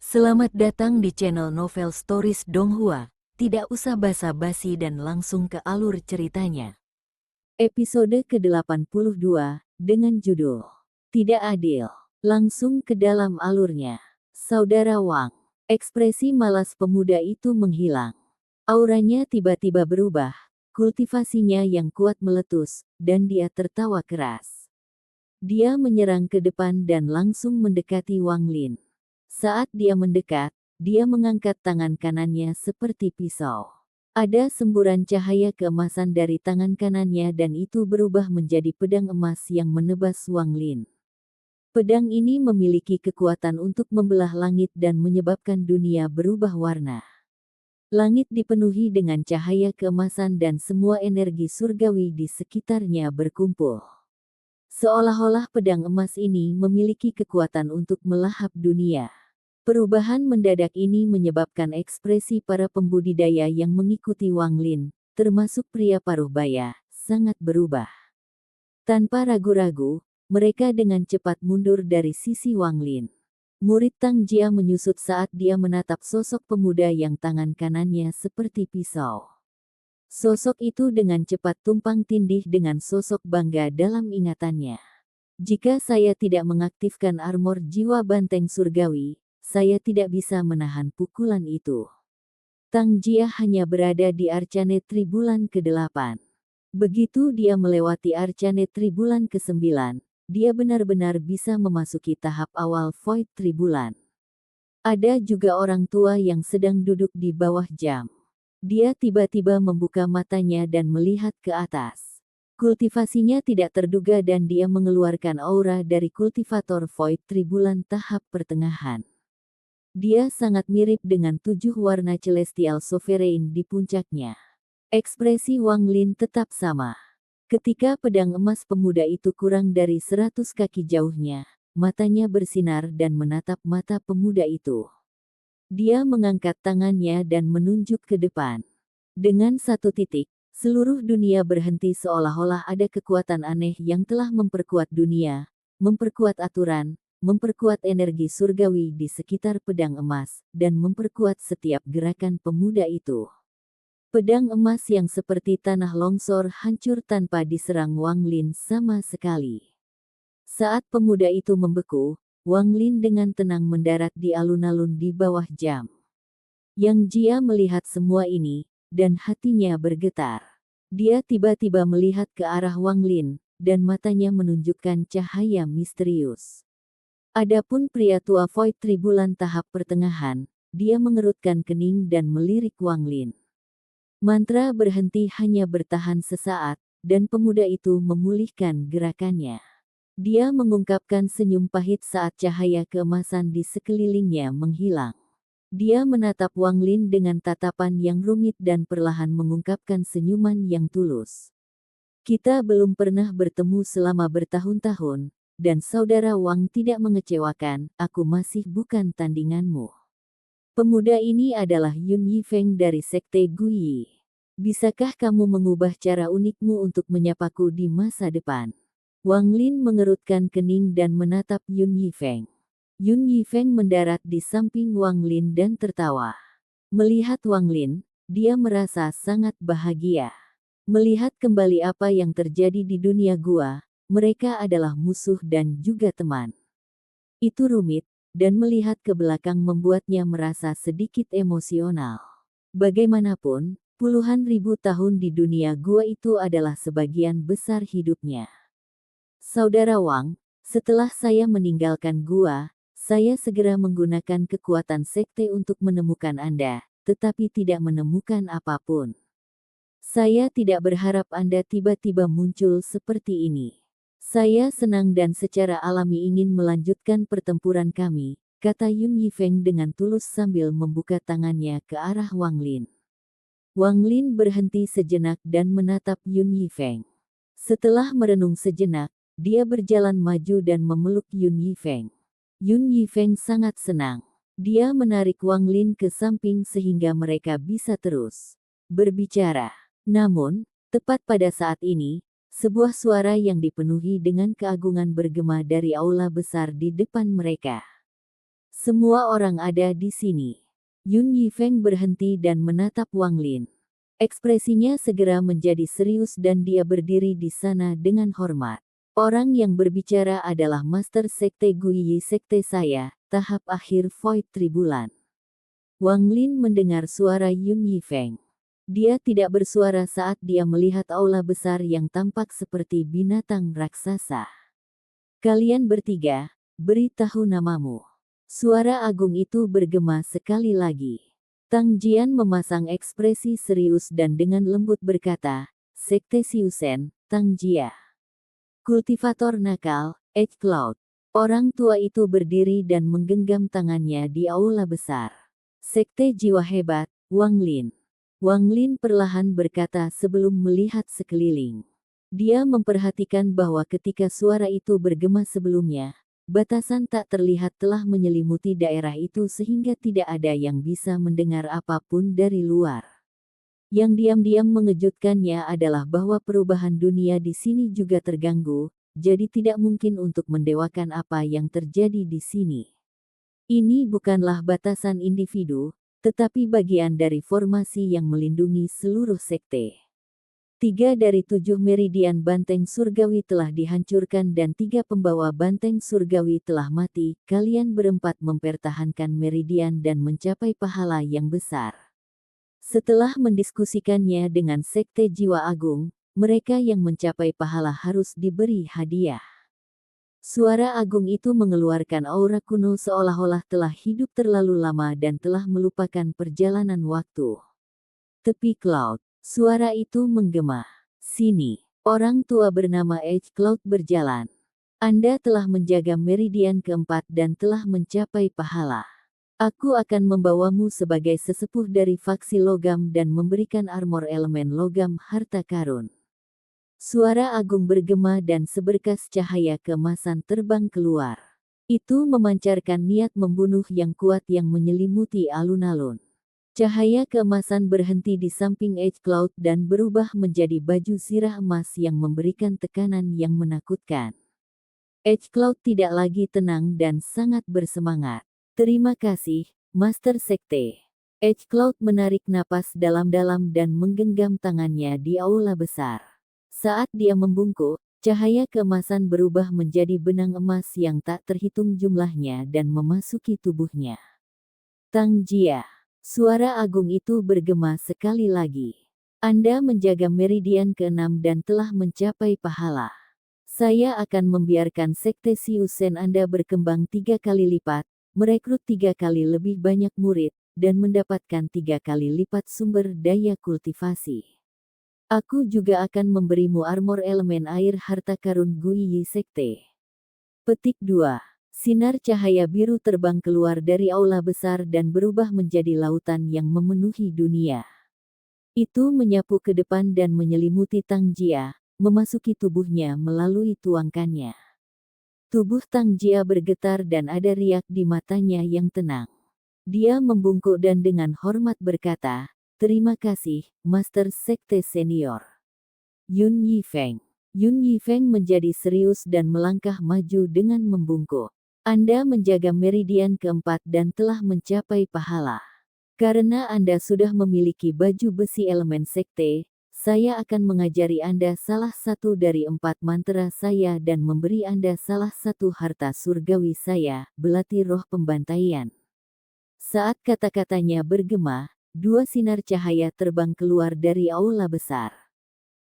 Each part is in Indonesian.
Selamat datang di channel Novel Stories Donghua. Tidak usah basa-basi dan langsung ke alur ceritanya. Episode ke-82 dengan judul Tidak Adil. Langsung ke dalam alurnya. Saudara Wang. Ekspresi malas pemuda itu menghilang. Auranya tiba-tiba berubah. Kultivasinya yang kuat meletus, dan dia tertawa keras. Dia menyerang ke depan dan langsung mendekati Wang Lin. Saat dia mendekat, dia mengangkat tangan kanannya seperti pisau. Ada semburan cahaya keemasan dari tangan kanannya dan itu berubah menjadi pedang emas yang menebas Wang Lin. Pedang ini memiliki kekuatan untuk membelah langit dan menyebabkan dunia berubah warna. Langit dipenuhi dengan cahaya keemasan dan semua energi surgawi di sekitarnya berkumpul. Seolah-olah pedang emas ini memiliki kekuatan untuk melahap dunia. Perubahan mendadak ini menyebabkan ekspresi para pembudidaya yang mengikuti Wang Lin, termasuk pria paruh baya, sangat berubah. Tanpa ragu-ragu, mereka dengan cepat mundur dari sisi Wang Lin. Murid Tang Jia menyusut saat dia menatap sosok pemuda yang tangan kanannya seperti pisau. Sosok itu dengan cepat tumpang tindih dengan sosok bangga dalam ingatannya. Jika saya tidak mengaktifkan armor jiwa banteng surgawi, saya tidak bisa menahan pukulan itu. Tang Jia hanya berada di Arcane Tribulan ke-8. Begitu dia melewati Arcane Tribulan ke-9, dia benar-benar bisa memasuki tahap awal Void Tribulan. Ada juga orang tua yang sedang duduk di bawah jam. Dia tiba-tiba membuka matanya dan melihat ke atas. Kultivasinya tidak terduga dan dia mengeluarkan aura dari kultivator Void Tribulan tahap pertengahan. Dia sangat mirip dengan 7 warna Celestial Sovereign di puncaknya. Ekspresi Wang Lin tetap sama. Ketika pedang emas pemuda itu kurang dari 100 kaki jauhnya, matanya bersinar dan menatap mata pemuda itu. Dia mengangkat tangannya dan menunjuk ke depan. Dengan satu titik, seluruh dunia berhenti seolah-olah ada kekuatan aneh yang telah memperkuat dunia, memperkuat aturan, memperkuat energi surgawi di sekitar pedang emas, dan memperkuat setiap gerakan pemuda itu. Pedang emas yang seperti tanah longsor hancur tanpa diserang Wang Lin sama sekali. Saat pemuda itu membeku, Wang Lin dengan tenang mendarat di alun-alun di bawah jam. Yang Jia melihat semua ini, dan hatinya bergetar. Dia tiba-tiba melihat ke arah Wang Lin, dan matanya menunjukkan cahaya misterius. Adapun pria tua Void Tribulan tahap pertengahan, dia mengerutkan kening dan melirik Wang Lin. Mantra berhenti hanya bertahan sesaat, dan pemuda itu memulihkan gerakannya. Dia mengungkapkan senyum pahit saat cahaya keemasan di sekelilingnya menghilang. Dia menatap Wang Lin dengan tatapan yang rumit dan perlahan mengungkapkan senyuman yang tulus. Kita belum pernah bertemu selama bertahun-tahun, dan saudara Wang tidak mengecewakan, aku masih bukan tandinganmu. Pemuda ini adalah Yun Yifeng dari Sekte Guyi. Bisakah kamu mengubah cara unikmu untuk menyapaku di masa depan? Wang Lin mengerutkan kening dan menatap Yun Yifeng. Yun Yifeng mendarat di samping Wang Lin dan tertawa. Melihat Wang Lin, dia merasa sangat bahagia. Melihat kembali apa yang terjadi di dunia gua, mereka adalah musuh dan juga teman. Itu rumit, dan melihat ke belakang membuatnya merasa sedikit emosional. Bagaimanapun, puluhan ribu tahun di dunia gua itu adalah sebagian besar hidupnya. Saudara Wang, setelah saya meninggalkan gua, saya segera menggunakan kekuatan sekte untuk menemukan Anda, tetapi tidak menemukan apapun. Saya tidak berharap Anda tiba-tiba muncul seperti ini. Saya senang dan secara alami ingin melanjutkan pertempuran kami, kata Yun Yifeng dengan tulus sambil membuka tangannya ke arah Wang Lin. Wang Lin berhenti sejenak dan menatap Yun Yifeng. Setelah merenung sejenak, dia berjalan maju dan memeluk Yun Yifeng. Yun Yifeng sangat senang. Dia menarik Wang Lin ke samping sehingga mereka bisa terus berbicara. Namun, tepat pada saat ini, sebuah suara yang dipenuhi dengan keagungan bergema dari aula besar di depan mereka. Semua orang ada di sini. Yun Yifeng berhenti dan menatap Wang Lin. Ekspresinya segera menjadi serius dan dia berdiri di sana dengan hormat. Orang yang berbicara adalah Master Sekte Guiyi Sekte saya, tahap akhir Void Tribulan. Wang Lin mendengar suara Yun Yifeng. Dia tidak bersuara saat dia melihat aula besar yang tampak seperti binatang raksasa. Kalian bertiga, beritahu namamu. Suara agung itu bergema sekali lagi. Tang Jian memasang ekspresi serius dan dengan lembut berkata, Sekte Siusen, Tang Jia. Kultivator nakal, Edge Cloud. Orang tua itu berdiri dan menggenggam tangannya di aula besar. Sekte jiwa hebat, Wang Lin. Wang Lin perlahan berkata sebelum melihat sekeliling. Dia memperhatikan bahwa ketika suara itu bergema sebelumnya, batasan tak terlihat telah menyelimuti daerah itu sehingga tidak ada yang bisa mendengar apapun dari luar. Yang diam-diam mengejutkannya adalah bahwa perubahan dunia di sini juga terganggu, jadi tidak mungkin untuk mendewakan apa yang terjadi di sini. Ini bukanlah batasan individu, tetapi bagian dari formasi yang melindungi seluruh sekte. 3 dari 7 meridian banteng surgawi telah dihancurkan dan 3 pembawa banteng surgawi telah mati. Kalian berempat mempertahankan meridian dan mencapai pahala yang besar. Setelah mendiskusikannya dengan Sekte Jiwa Agung, mereka yang mencapai pahala harus diberi hadiah. Suara agung itu mengeluarkan aura kuno seolah-olah telah hidup terlalu lama dan telah melupakan perjalanan waktu. Tepi Cloud. Suara itu menggema. Sini. Orang tua bernama Edge Cloud berjalan. Anda telah menjaga meridian keempat dan telah mencapai pahala. Aku akan membawamu sebagai sesepuh dari faksi logam dan memberikan armor elemen logam harta karun. Suara agung bergema dan seberkas cahaya keemasan terbang keluar. Itu memancarkan niat membunuh yang kuat yang menyelimuti alun-alun. Cahaya keemasan berhenti di samping Edge Cloud dan berubah menjadi baju zirah emas yang memberikan tekanan yang menakutkan. Edge Cloud tidak lagi tenang dan sangat bersemangat. Terima kasih, Master Sekte. Edge Cloud menarik napas dalam-dalam dan menggenggam tangannya di aula besar. Saat dia membungkuk, cahaya keemasan berubah menjadi benang emas yang tak terhitung jumlahnya dan memasuki tubuhnya. Tang Jia. Suara agung itu bergema sekali lagi. Anda menjaga meridian ke-6 dan telah mencapai pahala. Saya akan membiarkan Sekte Siusen Anda berkembang 3 kali lipat, merekrut 3 kali lebih banyak murid, dan mendapatkan 3 kali lipat sumber daya kultivasi. Aku juga akan memberimu armor elemen air harta karun Guiyi Sekte. Petik 2. Sinar cahaya biru terbang keluar dari aula besar dan berubah menjadi lautan yang memenuhi dunia. Itu menyapu ke depan dan menyelimuti Tang Jia, memasuki tubuhnya melalui tuangkannya. Tubuh Tang Jia bergetar dan ada riak di matanya yang tenang. Dia membungkuk dan dengan hormat berkata, Terima kasih, Master Sekte Senior. Yun Yifeng. Yun Yifeng menjadi serius dan melangkah maju dengan membungkuk. Anda menjaga meridian keempat dan telah mencapai pahala. Karena Anda sudah memiliki baju besi elemen sekte, saya akan mengajari Anda salah satu dari 4 mantra saya dan memberi Anda salah satu harta surgawi saya, belati roh pembantaian. Saat kata-katanya bergema, 2 sinar cahaya terbang keluar dari aula besar.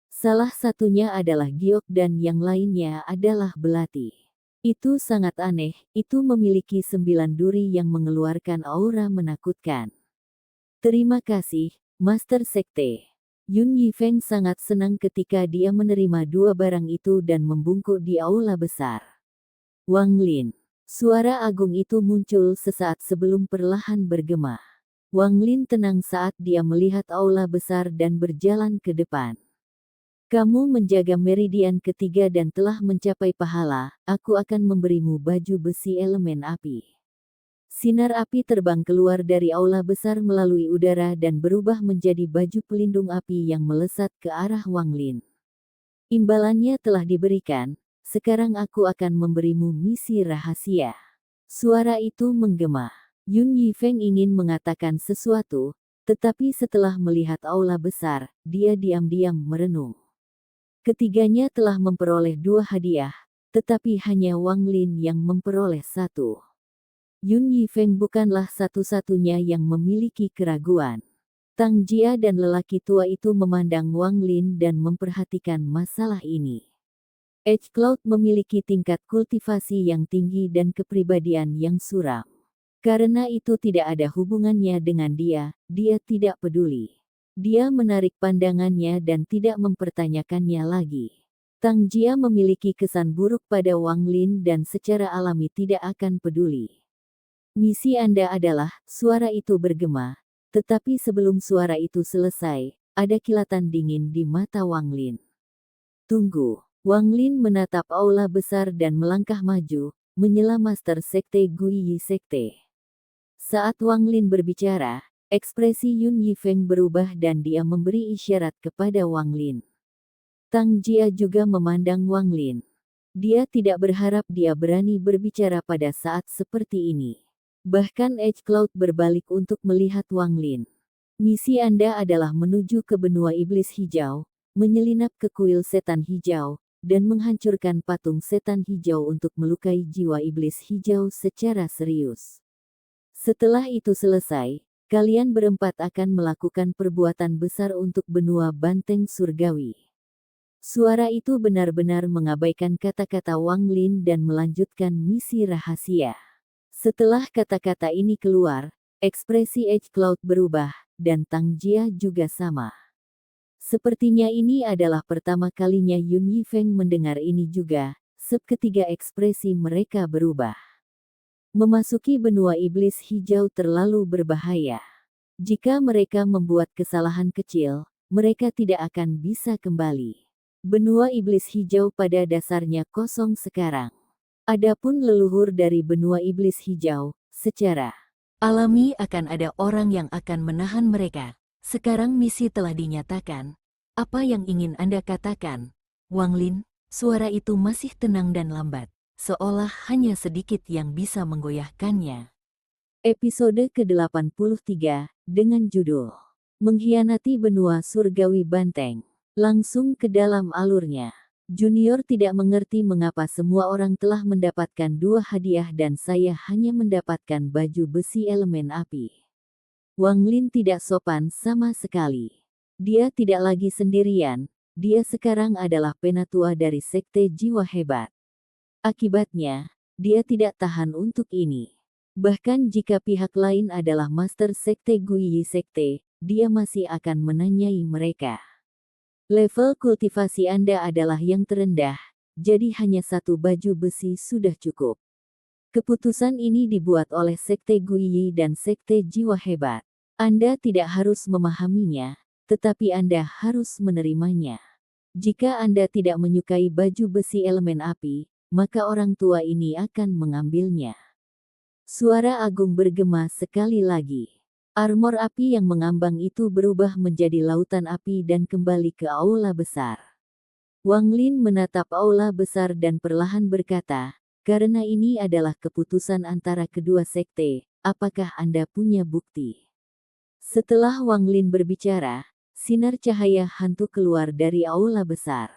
Salah satunya adalah giok dan yang lainnya adalah belati. Itu sangat aneh, itu memiliki 9 duri yang mengeluarkan aura menakutkan. Terima kasih, Master Sekte. Yun Yifeng sangat senang ketika dia menerima 2 barang itu dan membungkuk di aula besar. Wang Lin. Suara agung itu muncul sesaat sebelum perlahan bergema. Wang Lin tenang saat dia melihat aula besar dan berjalan ke depan. Kamu menjaga meridian ketiga dan telah mencapai pahala, aku akan memberimu baju besi elemen api. Sinar api terbang keluar dari aula besar melalui udara dan berubah menjadi baju pelindung api yang melesat ke arah Wang Lin. Imbalannya telah diberikan, sekarang aku akan memberimu misi rahasia. Suara itu menggema. Yun Yifeng ingin mengatakan sesuatu, tetapi setelah melihat aula besar, dia diam-diam merenung. Ketiganya telah memperoleh 2 hadiah, tetapi hanya Wang Lin yang memperoleh 1. Yun Yifeng bukanlah satu-satunya yang memiliki keraguan. Tang Jia dan lelaki tua itu memandang Wang Lin dan memperhatikan masalah ini. Edge Cloud memiliki tingkat kultivasi yang tinggi dan kepribadian yang suram. Karena itu tidak ada hubungannya dengan dia tidak peduli. Dia menarik pandangannya dan tidak mempertanyakannya lagi. Tang Jia memiliki kesan buruk pada Wang Lin dan secara alami tidak akan peduli. Misi Anda adalah, suara itu bergema, tetapi sebelum suara itu selesai, ada kilatan dingin di mata Wang Lin. Tunggu. Wang Lin menatap aula besar dan melangkah maju, menyela Master Sekte Guiyi Sekte. Saat Wang Lin berbicara, ekspresi Yun Yifeng berubah dan dia memberi isyarat kepada Wang Lin. Tang Jia juga memandang Wang Lin. Dia tidak berharap dia berani berbicara pada saat seperti ini. Bahkan Edge Cloud berbalik untuk melihat Wang Lin. Misi Anda adalah menuju ke benua iblis hijau, menyelinap ke kuil setan hijau, dan menghancurkan patung setan hijau untuk melukai jiwa iblis hijau secara serius. Setelah itu selesai, kalian berempat akan melakukan perbuatan besar untuk benua banteng surgawi. Suara itu benar-benar mengabaikan kata-kata Wang Lin dan melanjutkan misi rahasia. Setelah kata-kata ini keluar, ekspresi Edge Cloud berubah, dan Tang Jia juga sama. Sepertinya ini adalah pertama kalinya Yun Yifeng mendengar ini juga, ketiga ekspresi mereka berubah. Memasuki benua iblis hijau terlalu berbahaya. Jika mereka membuat kesalahan kecil, mereka tidak akan bisa kembali. Benua iblis hijau pada dasarnya kosong sekarang. Adapun leluhur dari benua iblis hijau, secara alami akan ada orang yang akan menahan mereka. Sekarang misi telah dinyatakan. Apa yang ingin Anda katakan? Wang Lin, suara itu masih tenang dan lambat, seolah hanya sedikit yang bisa menggoyahkannya. Episode ke-83, dengan judul Mengkhianati Benua Surgawi Banteng. Langsung ke dalam alurnya. Junior tidak mengerti mengapa semua orang telah mendapatkan 2 hadiah dan saya hanya mendapatkan baju besi elemen api. Wang Lin tidak sopan sama sekali. Dia tidak lagi sendirian, dia sekarang adalah penatua dari Sekte Jiwa Hebat. Akibatnya, dia tidak tahan untuk ini. Bahkan jika pihak lain adalah Master Sekte Guiyi Sekte, dia masih akan menanyai mereka. Level kultivasi Anda adalah yang terendah, jadi hanya 1 baju besi sudah cukup. Keputusan ini dibuat oleh Sekte Guiyi dan Sekte Jiwa Hebat. Anda tidak harus memahaminya, tetapi Anda harus menerimanya. Jika Anda tidak menyukai baju besi elemen api, maka orang tua ini akan mengambilnya. Suara agung bergema sekali lagi. Armor api yang mengambang itu berubah menjadi lautan api dan kembali ke aula besar. Wang Lin menatap aula besar dan perlahan berkata, karena ini adalah keputusan antara kedua sekte, apakah Anda punya bukti? Setelah Wang Lin berbicara, sinar cahaya hantu keluar dari aula besar.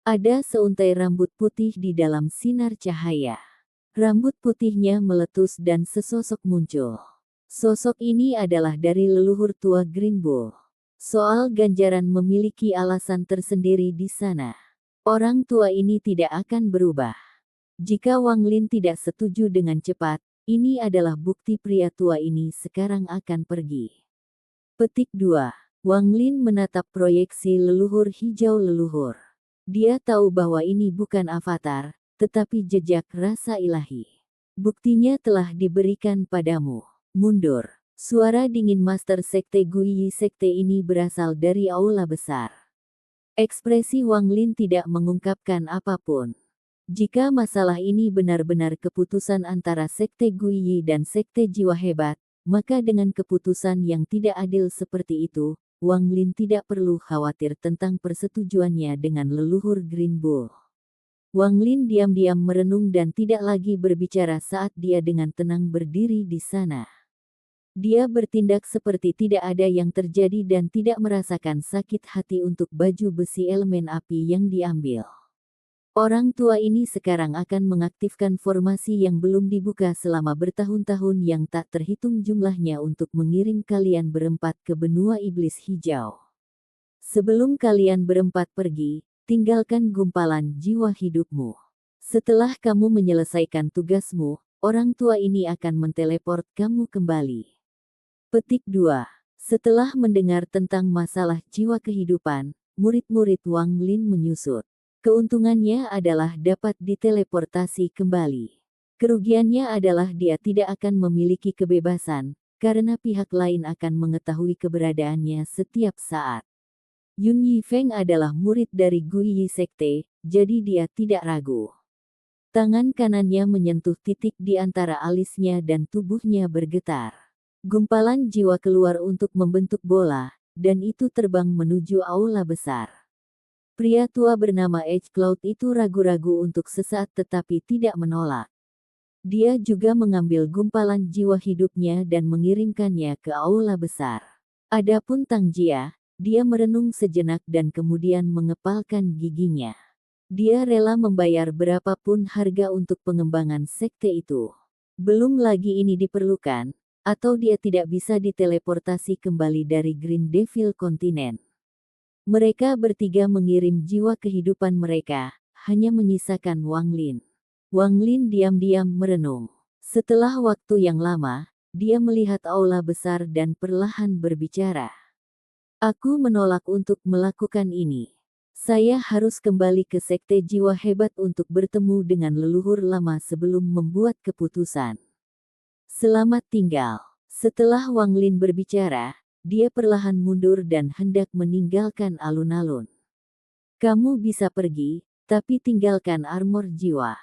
Ada seuntai rambut putih di dalam sinar cahaya. Rambut putihnya meletus dan sesosok muncul. Sosok ini adalah dari leluhur tua Green Bull. Soal ganjaran memiliki alasan tersendiri di sana. Orang tua ini tidak akan berubah. Jika Wang Lin tidak setuju dengan cepat, ini adalah bukti pria tua ini sekarang akan pergi. Petik 2. Wang Lin menatap proyeksi leluhur hijau leluhur. Dia tahu bahwa ini bukan avatar, tetapi jejak rasa ilahi. Buktinya telah diberikan padamu. Mundur. Suara dingin Master Sekte Guiyi Sekte ini berasal dari aula besar. Ekspresi Wang Lin tidak mengungkapkan apapun. Jika masalah ini benar-benar keputusan antara Sekte Guiyi dan Sekte Jiwa Hebat, maka dengan keputusan yang tidak adil seperti itu, Wang Lin tidak perlu khawatir tentang persetujuannya dengan leluhur Green Bull. Wang Lin diam-diam merenung dan tidak lagi berbicara saat dia dengan tenang berdiri di sana. Dia bertindak seperti tidak ada yang terjadi dan tidak merasakan sakit hati untuk baju besi elemen api yang diambil. Orang tua ini sekarang akan mengaktifkan formasi yang belum dibuka selama bertahun-tahun yang tak terhitung jumlahnya untuk mengirim kalian berempat ke benua iblis hijau. Sebelum kalian berempat pergi, tinggalkan gumpalan jiwa hidupmu. Setelah kamu menyelesaikan tugasmu, orang tua ini akan menteleport kamu kembali. Petik 2. Setelah mendengar tentang masalah jiwa kehidupan, murid-murid Wang Lin menyusut. Keuntungannya adalah dapat diteleportasi kembali. Kerugiannya adalah dia tidak akan memiliki kebebasan, karena pihak lain akan mengetahui keberadaannya setiap saat. Yun Yifeng adalah murid dari Guiyi Sekte, jadi dia tidak ragu. Tangan kanannya menyentuh titik di antara alisnya dan tubuhnya bergetar. Gumpalan jiwa keluar untuk membentuk bola, dan itu terbang menuju aula besar. Pria tua bernama Edge Cloud itu ragu-ragu untuk sesaat tetapi tidak menolak. Dia juga mengambil gumpalan jiwa hidupnya dan mengirimkannya ke aula besar. Adapun Tang Jia, dia merenung sejenak dan kemudian mengepalkan giginya. Dia rela membayar berapapun harga untuk pengembangan sekte itu. Belum lagi ini diperlukan, atau dia tidak bisa diteleportasi kembali dari Green Devil Continent. Mereka bertiga mengirim jiwa kehidupan mereka, hanya menyisakan Wang Lin. Wang Lin diam-diam merenung. Setelah waktu yang lama, dia melihat aula besar dan perlahan berbicara. Aku menolak untuk melakukan ini. Saya harus kembali ke sekte jiwa hebat untuk bertemu dengan leluhur lama sebelum membuat keputusan. Selamat tinggal. Setelah Wang Lin berbicara, dia perlahan mundur dan hendak meninggalkan alun-alun. Kamu bisa pergi, tapi tinggalkan armor jiwa.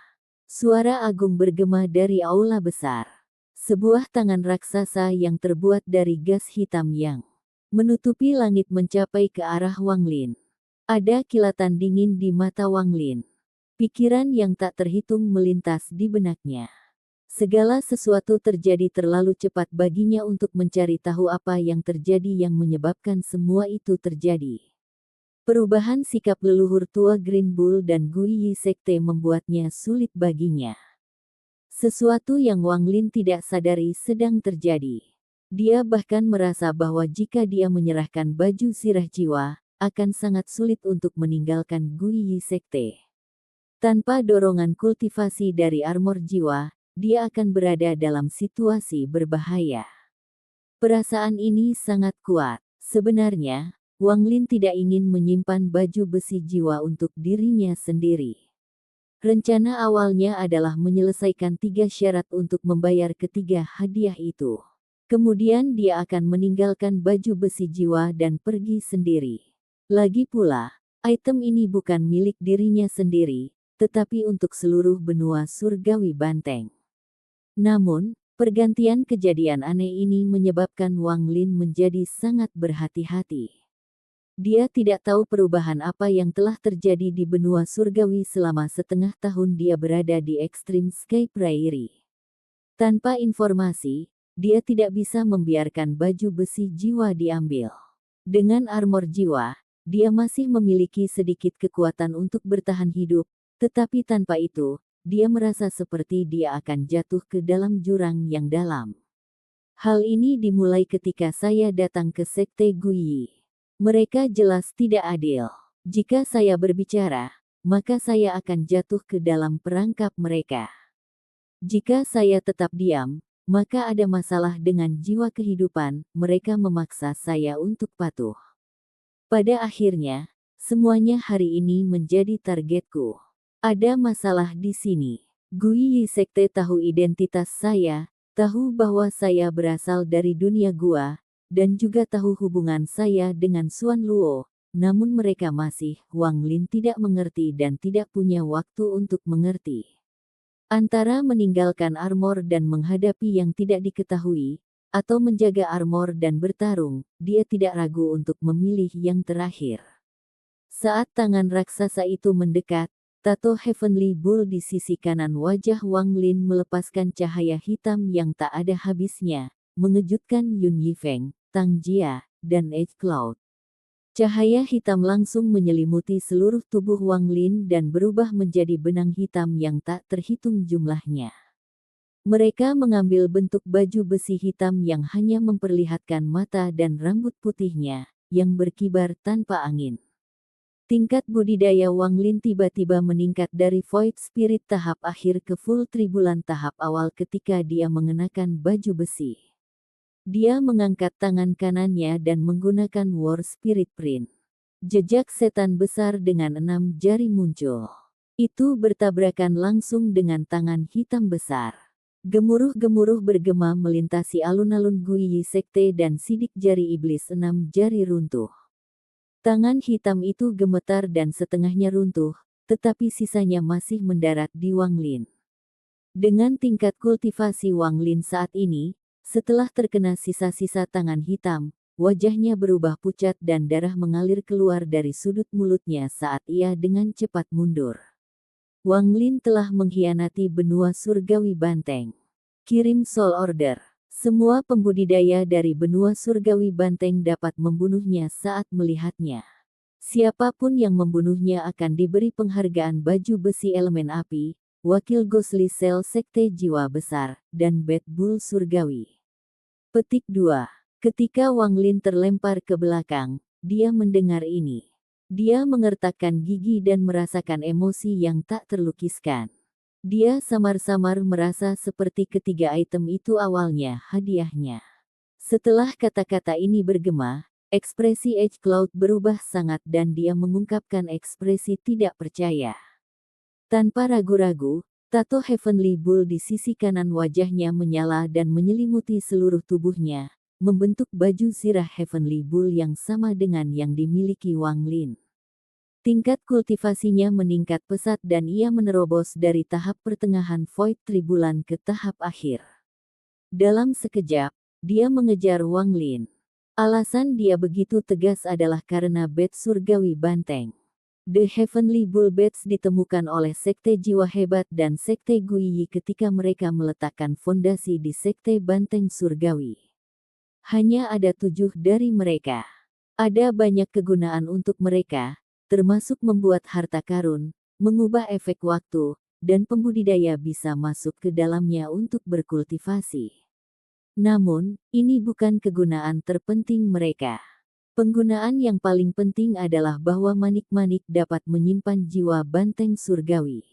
Suara agung bergema dari aula besar. Sebuah tangan raksasa yang terbuat dari gas hitam yang menutupi langit mencapai ke arah Wang Lin. Ada kilatan dingin di mata Wang Lin. Pikiran yang tak terhitung melintas di benaknya. Segala sesuatu terjadi terlalu cepat baginya untuk mencari tahu apa yang terjadi yang menyebabkan semua itu terjadi. Perubahan sikap leluhur tua Green Bull dan Guiyi Sekte membuatnya sulit baginya. Sesuatu yang Wang Lin tidak sadari sedang terjadi. Dia bahkan merasa bahwa jika dia menyerahkan baju sirah jiwa, akan sangat sulit untuk meninggalkan Guiyi Sekte. Tanpa dorongan kultivasi dari armor jiwa, dia akan berada dalam situasi berbahaya. Perasaan ini sangat kuat. Sebenarnya, Wang Lin tidak ingin menyimpan baju besi jiwa untuk dirinya sendiri. Rencana awalnya adalah menyelesaikan 3 syarat untuk membayar ketiga hadiah itu. Kemudian dia akan meninggalkan baju besi jiwa dan pergi sendiri. Lagi pula, item ini bukan milik dirinya sendiri, tetapi untuk seluruh benua surgawi banteng. Namun, pergantian kejadian aneh ini menyebabkan Wang Lin menjadi sangat berhati-hati. Dia tidak tahu perubahan apa yang telah terjadi di benua surgawi selama setengah tahun dia berada di Extreme Sky Prairie. Tanpa informasi, dia tidak bisa membiarkan baju besi jiwa diambil. Dengan armor jiwa, dia masih memiliki sedikit kekuatan untuk bertahan hidup, tetapi tanpa itu, dia merasa seperti dia akan jatuh ke dalam jurang yang dalam. Hal ini dimulai ketika saya datang ke Sekte Guiyi. Mereka jelas tidak adil. Jika saya berbicara, maka saya akan jatuh ke dalam perangkap mereka. Jika saya tetap diam, maka ada masalah dengan jiwa kehidupan, mereka memaksa saya untuk patuh. Pada akhirnya, semuanya hari ini menjadi targetku. Ada masalah di sini. Guiyi Sekte tahu identitas saya, tahu bahwa saya berasal dari dunia gua, dan juga tahu hubungan saya dengan Xuan Luo, namun mereka masih, Wang Lin tidak mengerti dan tidak punya waktu untuk mengerti. Antara meninggalkan armor dan menghadapi yang tidak diketahui, atau menjaga armor dan bertarung, dia tidak ragu untuk memilih yang terakhir. Saat tangan raksasa itu mendekat, tato Heavenly Bull di sisi kanan wajah Wang Lin melepaskan cahaya hitam yang tak ada habisnya, mengejutkan Yun Yifeng, Tang Jia, dan Edge Cloud. Cahaya hitam langsung menyelimuti seluruh tubuh Wang Lin dan berubah menjadi benang hitam yang tak terhitung jumlahnya. Mereka mengambil bentuk baju besi hitam yang hanya memperlihatkan mata dan rambut putihnya, yang berkibar tanpa angin. Tingkat budidaya Wang Lin tiba-tiba meningkat dari Void Spirit tahap akhir ke Full Tribulan tahap awal ketika dia mengenakan baju besi. Dia mengangkat tangan kanannya dan menggunakan War Spirit Print. Jejak setan besar dengan 6 jari muncul. Itu bertabrakan langsung dengan tangan hitam besar. Gemuruh-gemuruh bergema melintasi alun-alun Guiyi Sekte dan sidik jari iblis 6 jari runtuh. Tangan hitam itu gemetar dan setengahnya runtuh, tetapi sisanya masih mendarat di Wang Lin. Dengan tingkat kultivasi Wang Lin saat ini, setelah terkena sisa-sisa tangan hitam, wajahnya berubah pucat dan darah mengalir keluar dari sudut mulutnya saat ia dengan cepat mundur. Wang Lin telah mengkhianati benua surgawi Banteng. Kirim Soul Order. Semua pembudidaya dari benua surgawi Banteng dapat membunuhnya saat melihatnya. Siapapun yang membunuhnya akan diberi penghargaan baju besi elemen api, wakil Ghostly Cell Sekte Jiwa Besar, dan Bad Bull Surgawi. Petik 2. Ketika Wang Lin terlempar ke belakang, dia mendengar ini. Dia mengertakkan gigi dan merasakan emosi yang tak terlukiskan. Dia samar-samar merasa seperti ketiga item itu awalnya hadiahnya. Setelah kata-kata ini bergema, ekspresi Edge Cloud berubah sangat dan dia mengungkapkan ekspresi tidak percaya. Tanpa ragu-ragu, tato Heavenly Bull di sisi kanan wajahnya menyala dan menyelimuti seluruh tubuhnya, membentuk baju zirah Heavenly Bull yang sama dengan yang dimiliki Wang Lin. Tingkat kultivasinya meningkat pesat dan ia menerobos dari tahap pertengahan Void Tribulan ke tahap akhir. Dalam sekejap, dia mengejar Wang Lin. Alasan dia begitu tegas adalah karena bed surgawi Banteng. The Heavenly Bull Beds ditemukan oleh Sekte Jiwa Hebat dan Sekte Guiyi ketika mereka meletakkan fondasi di Sekte Banteng Surgawi. Hanya ada 7 dari mereka. Ada banyak kegunaan untuk mereka, termasuk membuat harta karun, mengubah efek waktu, dan pembudidaya bisa masuk ke dalamnya untuk berkultivasi. Namun, ini bukan kegunaan terpenting mereka. Penggunaan yang paling penting adalah bahwa manik-manik dapat menyimpan jiwa banteng surgawi.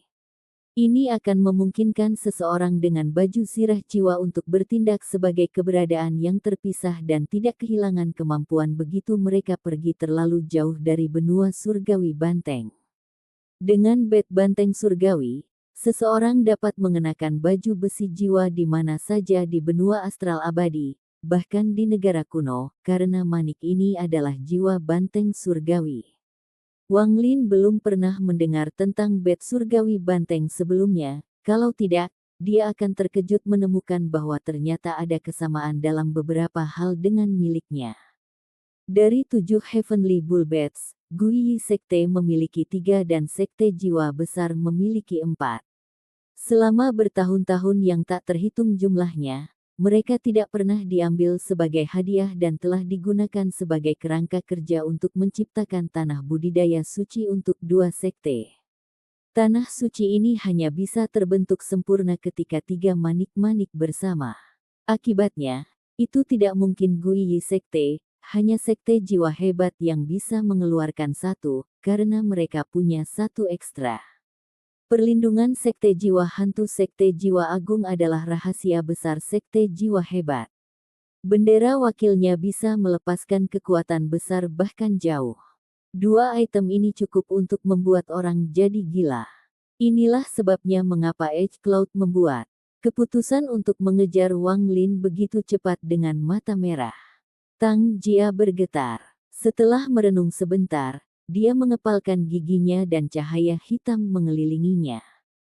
Ini akan memungkinkan seseorang dengan baju zirah jiwa untuk bertindak sebagai keberadaan yang terpisah dan tidak kehilangan kemampuan begitu mereka pergi terlalu jauh dari benua surgawi banteng. Dengan bed banteng surgawi, seseorang dapat mengenakan baju besi jiwa di mana saja di benua astral abadi, bahkan di negara kuno, karena manik ini adalah jiwa banteng surgawi. Wang Lin belum pernah mendengar tentang bed surgawi banteng sebelumnya, kalau tidak, dia akan terkejut menemukan bahwa ternyata ada kesamaan dalam beberapa hal dengan miliknya. Dari 7 Heavenly Bull Beds, Guiyi Sekte memiliki 3 dan Sekte Jiwa Besar memiliki 4. Selama bertahun-tahun yang tak terhitung jumlahnya, mereka tidak pernah diambil sebagai hadiah dan telah digunakan sebagai kerangka kerja untuk menciptakan tanah budidaya suci untuk 2 sekte. Tanah suci ini hanya bisa terbentuk sempurna ketika 3 manik-manik bersama. Akibatnya, itu tidak mungkin Guiyi Sekte, hanya Sekte Jiwa Hebat yang bisa mengeluarkan 1, karena mereka punya 1 ekstra. Perlindungan Sekte Jiwa Hantu Sekte Jiwa Agung adalah rahasia besar Sekte Jiwa Hebat. Bendera wakilnya bisa melepaskan kekuatan besar bahkan jauh. 2 item ini cukup untuk membuat orang jadi gila. Inilah sebabnya mengapa Edge Cloud membuat keputusan untuk mengejar Wang Lin begitu cepat dengan mata merah. Tang Jia bergetar. Setelah merenung sebentar, dia mengepalkan giginya dan cahaya hitam mengelilinginya.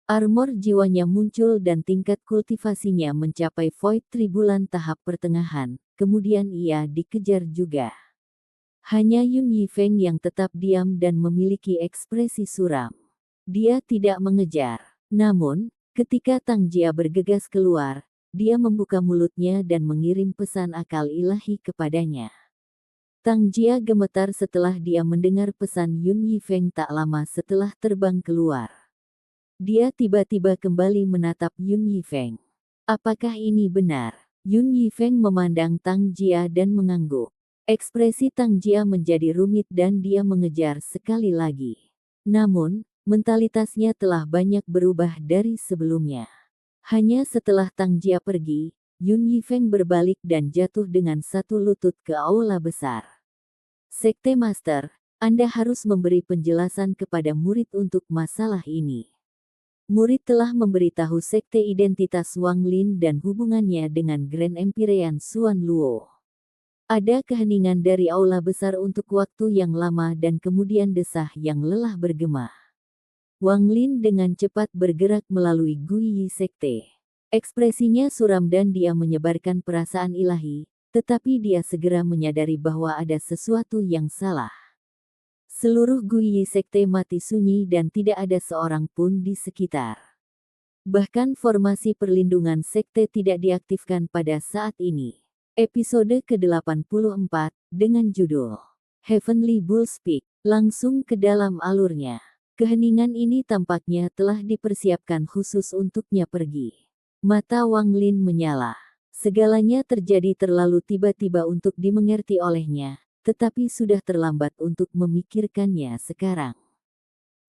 Armor jiwanya muncul dan tingkat kultivasinya mencapai Void Tribulan tahap pertengahan, kemudian ia dikejar juga. Hanya Yun Yifeng yang tetap diam dan memiliki ekspresi suram. Dia tidak mengejar. Namun, ketika Tang Jia bergegas keluar, dia membuka mulutnya dan mengirim pesan akal ilahi kepadanya. Tang Jia gemetar setelah dia mendengar pesan Yun Yifeng tak lama setelah terbang keluar. Dia tiba-tiba kembali menatap Yun Yifeng. Apakah ini benar? Yun Yifeng memandang Tang Jia dan mengangguk. Ekspresi Tang Jia menjadi rumit dan dia mengejar sekali lagi. Namun, mentalitasnya telah banyak berubah dari sebelumnya. Hanya setelah Tang Jia pergi, Yun Yifeng berbalik dan jatuh dengan satu lutut ke aula besar. Sekte Master, Anda harus memberi penjelasan kepada murid untuk masalah ini. Murid telah memberitahu sekte identitas Wang Lin dan hubungannya dengan Grand Empyrean Xuan Luo. Ada keheningan dari aula besar untuk waktu yang lama dan kemudian desah yang lelah bergema. Wang Lin dengan cepat bergerak melalui Guiyi Sekte. Ekspresinya suram dan dia menyebarkan perasaan ilahi, tetapi dia segera menyadari bahwa ada sesuatu yang salah. Seluruh Guiyi Sekte mati sunyi dan tidak ada seorang pun di sekitar. Bahkan formasi perlindungan sekte tidak diaktifkan pada saat ini. Episode ke-84, dengan judul Heavenly Bull Speak, langsung ke dalam alurnya. Keheningan ini tampaknya telah dipersiapkan khusus untuknya pergi. Mata Wang Lin menyala. Segalanya terjadi terlalu tiba-tiba untuk dimengerti olehnya, tetapi sudah terlambat untuk memikirkannya sekarang.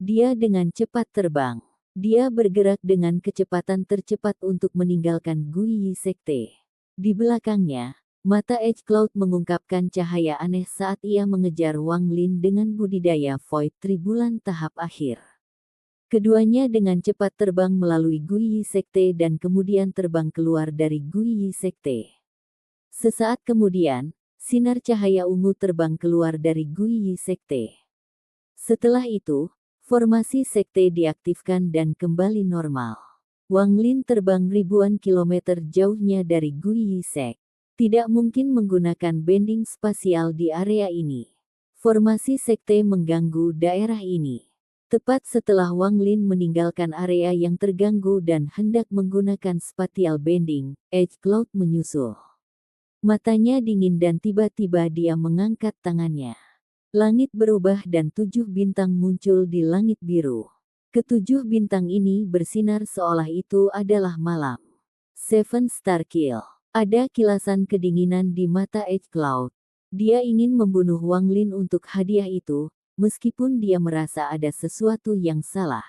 Dia dengan cepat terbang. Dia bergerak dengan kecepatan tercepat untuk meninggalkan Guiyi Sekte. Di belakangnya, mata Edge Cloud mengungkapkan cahaya aneh saat ia mengejar Wang Lin dengan budidaya Void Tribulan tahap akhir. Keduanya dengan cepat terbang melalui Guiyi Sekte dan kemudian terbang keluar dari Guiyi Sekte. Sesaat kemudian, sinar cahaya ungu terbang keluar dari Guiyi Sekte. Setelah itu, formasi sekte diaktifkan dan kembali normal. Wang Lin terbang ribuan kilometer jauhnya dari Guiyi Sekte. Tidak mungkin menggunakan bending spasial di area ini. Formasi sekte mengganggu daerah ini. Tepat setelah Wang Lin meninggalkan area yang terganggu dan hendak menggunakan spatial bending, Edge Cloud menyusul. Matanya dingin dan tiba-tiba dia mengangkat tangannya. Langit berubah dan 7 bintang muncul di langit biru. Ketujuh bintang ini bersinar seolah itu adalah malam. Seven Star Kill. Ada kilasan kedinginan di mata Edge Cloud. Dia ingin membunuh Wang Lin untuk hadiah itu, meskipun dia merasa ada sesuatu yang salah.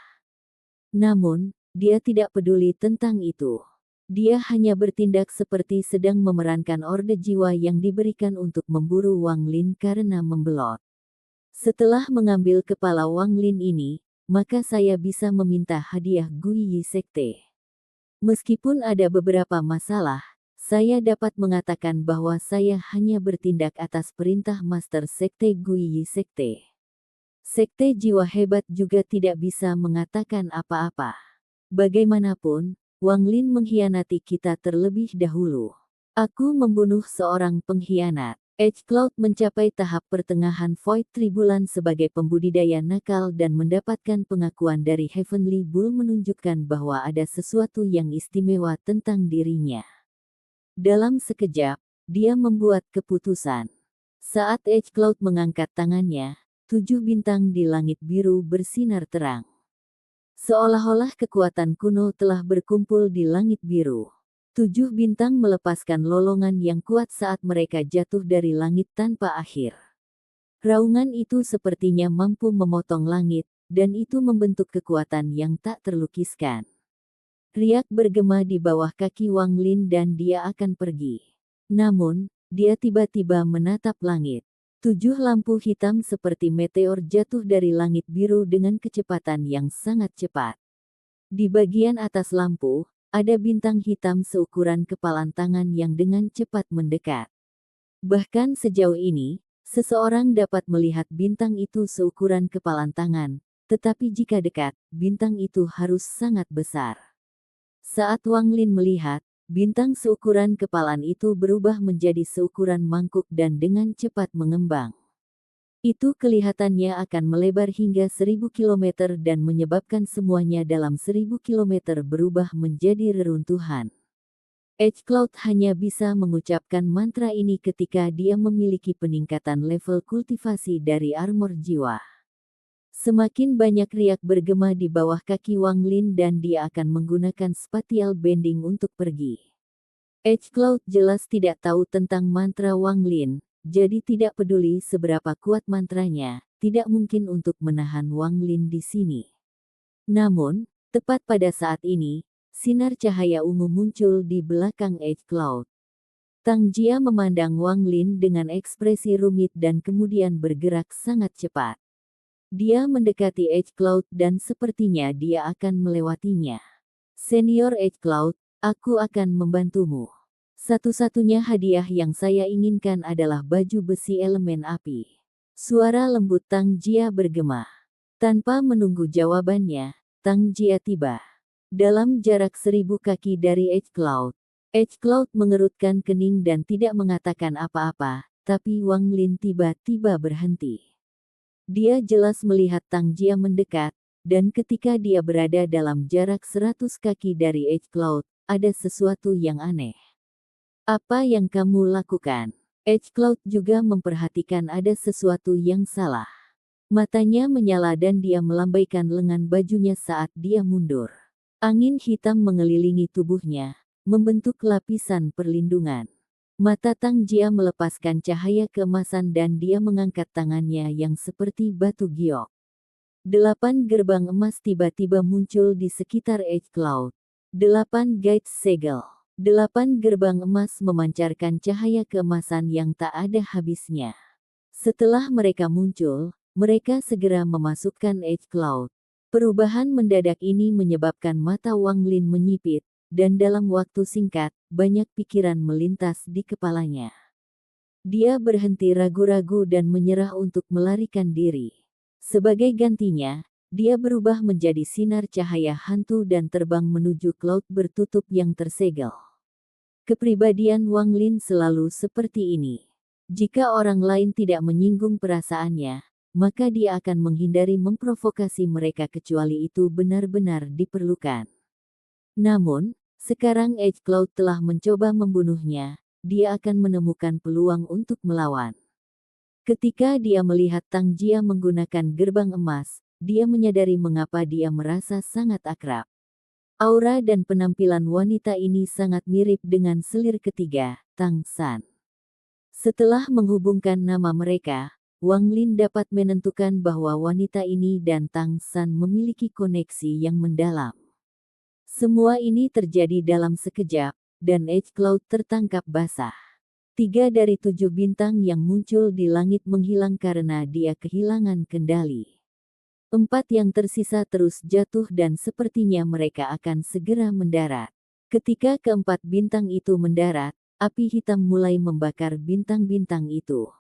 Namun, dia tidak peduli tentang itu. Dia hanya bertindak seperti sedang memerankan orde jiwa yang diberikan untuk memburu Wang Lin karena membelot. Setelah mengambil kepala Wang Lin ini, maka saya bisa meminta hadiah Guiyi Sekte. Meskipun ada beberapa masalah, saya dapat mengatakan bahwa saya hanya bertindak atas perintah Master Sekte Guiyi Sekte. Sekte jiwa hebat juga tidak bisa mengatakan apa-apa. Bagaimanapun, Wang Lin mengkhianati kita terlebih dahulu. Aku membunuh seorang pengkhianat. Edge Cloud mencapai tahap pertengahan Void Tribulan sebagai pembudidaya nakal dan mendapatkan pengakuan dari Heavenly Bull menunjukkan bahwa ada sesuatu yang istimewa tentang dirinya. Dalam sekejap, dia membuat keputusan. Saat Edge Cloud mengangkat tangannya, 7 bintang di langit biru bersinar terang. Seolah-olah kekuatan kuno telah berkumpul di langit biru. 7 bintang melepaskan lolongan yang kuat saat mereka jatuh dari langit tanpa akhir. Raungan itu sepertinya mampu memotong langit, dan itu membentuk kekuatan yang tak terlukiskan. Riak bergema di bawah kaki Wang Lin dan dia akan pergi. Namun, dia tiba-tiba menatap langit. 7 lampu hitam seperti meteor jatuh dari langit biru dengan kecepatan yang sangat cepat. Di bagian atas lampu, ada bintang hitam seukuran kepalan tangan yang dengan cepat mendekat. Bahkan sejauh ini, seseorang dapat melihat bintang itu seukuran kepalan tangan, tetapi jika dekat, bintang itu harus sangat besar. Saat Wang Lin melihat, bintang seukuran kepalan itu berubah menjadi seukuran mangkuk dan dengan cepat mengembang. Itu kelihatannya akan melebar hingga 1000 kilometer dan menyebabkan semuanya dalam 1000 kilometer berubah menjadi reruntuhan. Edge Cloud hanya bisa mengucapkan mantra ini ketika dia memiliki peningkatan level kultivasi dari armor jiwa. Semakin banyak riak bergema di bawah kaki Wang Lin dan dia akan menggunakan spatial bending untuk pergi. Edge Cloud jelas tidak tahu tentang mantra Wang Lin, jadi tidak peduli seberapa kuat mantranya, tidak mungkin untuk menahan Wang Lin di sini. Namun, tepat pada saat ini, sinar cahaya ungu muncul di belakang Edge Cloud. Tang Jia memandang Wang Lin dengan ekspresi rumit dan kemudian bergerak sangat cepat. Dia mendekati Edge Cloud dan sepertinya dia akan melewatinya. Senior Edge Cloud, aku akan membantumu. Satu-satunya hadiah yang saya inginkan adalah baju besi elemen api. Suara lembut Tang Jia bergema. Tanpa menunggu jawabannya, Tang Jia tiba. Dalam jarak 1000 kaki dari Edge Cloud. Edge Cloud mengerutkan kening dan tidak mengatakan apa-apa, tapi Wang Lin tiba-tiba berhenti. Dia jelas melihat Tang Jia mendekat, dan ketika dia berada dalam jarak 100 kaki dari Edge Cloud, ada sesuatu yang aneh. Apa yang kamu lakukan? Edge Cloud juga memperhatikan ada sesuatu yang salah. Matanya menyala dan dia melambaikan lengan bajunya saat dia mundur. Angin hitam mengelilingi tubuhnya, membentuk lapisan perlindungan. Mata Tang Jia melepaskan cahaya keemasan dan dia mengangkat tangannya yang seperti batu giok. 8 gerbang emas tiba-tiba muncul di sekitar Edge Cloud. 8 gates segel. 8 gerbang emas memancarkan cahaya keemasan yang tak ada habisnya. Setelah mereka muncul, mereka segera memasukkan Edge Cloud. Perubahan mendadak ini menyebabkan mata Wang Lin menyipit, dan dalam waktu singkat, banyak pikiran melintas di kepalanya. Dia berhenti ragu-ragu dan menyerah untuk melarikan diri. Sebagai gantinya, dia berubah menjadi sinar cahaya hantu dan terbang menuju cloud bertutup yang tersegel. Kepribadian Wang Lin selalu seperti ini. Jika orang lain tidak menyinggung perasaannya, maka dia akan menghindari memprovokasi mereka kecuali itu benar-benar diperlukan. Namun, sekarang Edge Cloud telah mencoba membunuhnya, dia akan menemukan peluang untuk melawan. Ketika dia melihat Tang Jia menggunakan gerbang emas, dia menyadari mengapa dia merasa sangat akrab. Aura dan penampilan wanita ini sangat mirip dengan selir ketiga, Tang San. Setelah menghubungkan nama mereka, Wang Lin dapat menentukan bahwa wanita ini dan Tang San memiliki koneksi yang mendalam. Semua ini terjadi dalam sekejap, dan Edge Cloud tertangkap basah. 3 dari 7 bintang yang muncul di langit menghilang karena dia kehilangan kendali. 4 yang tersisa terus jatuh dan sepertinya mereka akan segera mendarat. Ketika keempat bintang itu mendarat, api hitam mulai membakar bintang-bintang itu.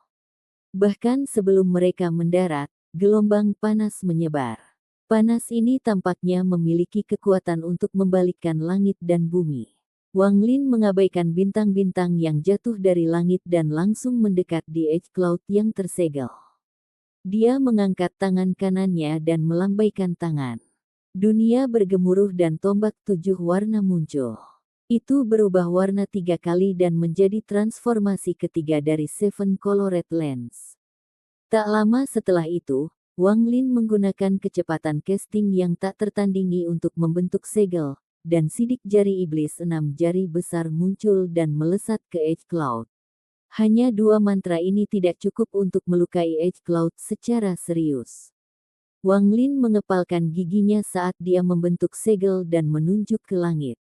Bahkan sebelum mereka mendarat, gelombang panas menyebar. Panas ini tampaknya memiliki kekuatan untuk membalikkan langit dan bumi. Wang Lin mengabaikan bintang-bintang yang jatuh dari langit dan langsung mendekat di Edge Cloud yang tersegel. Dia mengangkat tangan kanannya dan melambaikan tangan. Dunia bergemuruh dan tombak 7 warna muncul. Itu berubah warna 3 kali dan menjadi transformasi ketiga dari Seven Colored Lens. Tak lama setelah itu, Wang Lin menggunakan kecepatan casting yang tak tertandingi untuk membentuk segel, dan sidik jari iblis 6 jari besar muncul dan melesat ke Edge Cloud. Hanya 2 mantra ini tidak cukup untuk melukai Edge Cloud secara serius. Wang Lin mengepalkan giginya saat dia membentuk segel dan menunjuk ke langit.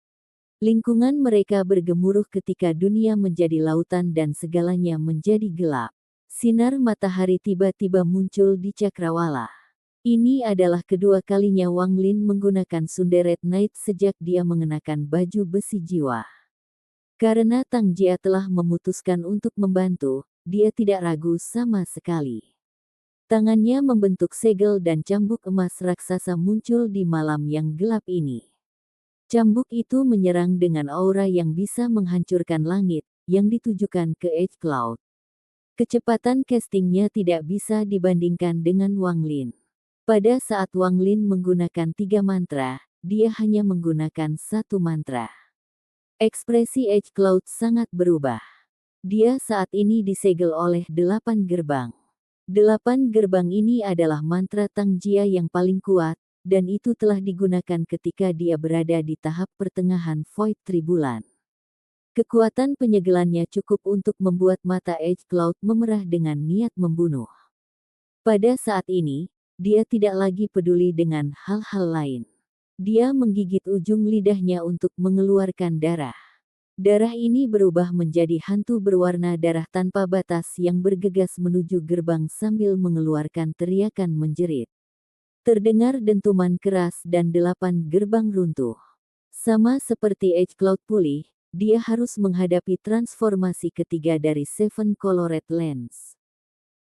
Lingkungan mereka bergemuruh ketika dunia menjadi lautan dan segalanya menjadi gelap. Sinar matahari tiba-tiba muncul di cakrawala. Ini adalah kedua kalinya Wang Lin menggunakan Sunderet Knight sejak dia mengenakan baju besi jiwa. Karena Tang Jia telah memutuskan untuk membantu, dia tidak ragu sama sekali. Tangannya membentuk segel dan cambuk emas raksasa muncul di malam yang gelap ini. Cambuk itu menyerang dengan aura yang bisa menghancurkan langit, yang ditujukan ke Edge Cloud. Kecepatan castingnya tidak bisa dibandingkan dengan Wang Lin. Pada saat Wang Lin menggunakan 3 mantra, dia hanya menggunakan 1 mantra. Ekspresi Edge Cloud sangat berubah. Dia saat ini disegel oleh 8 gerbang. 8 gerbang ini adalah mantra Tangjia yang paling kuat, dan itu telah digunakan ketika dia berada di tahap pertengahan Void Tribulan. Kekuatan penyegelannya cukup untuk membuat mata Edge Cloud memerah dengan niat membunuh. Pada saat ini, dia tidak lagi peduli dengan hal-hal lain. Dia menggigit ujung lidahnya untuk mengeluarkan darah. Darah ini berubah menjadi hantu berwarna darah tanpa batas yang bergegas menuju gerbang sambil mengeluarkan teriakan menjerit. Terdengar dentuman keras dan 8 gerbang runtuh. Sama seperti Edge Cloud pulih, dia harus menghadapi transformasi ketiga dari Seven Colored Lens.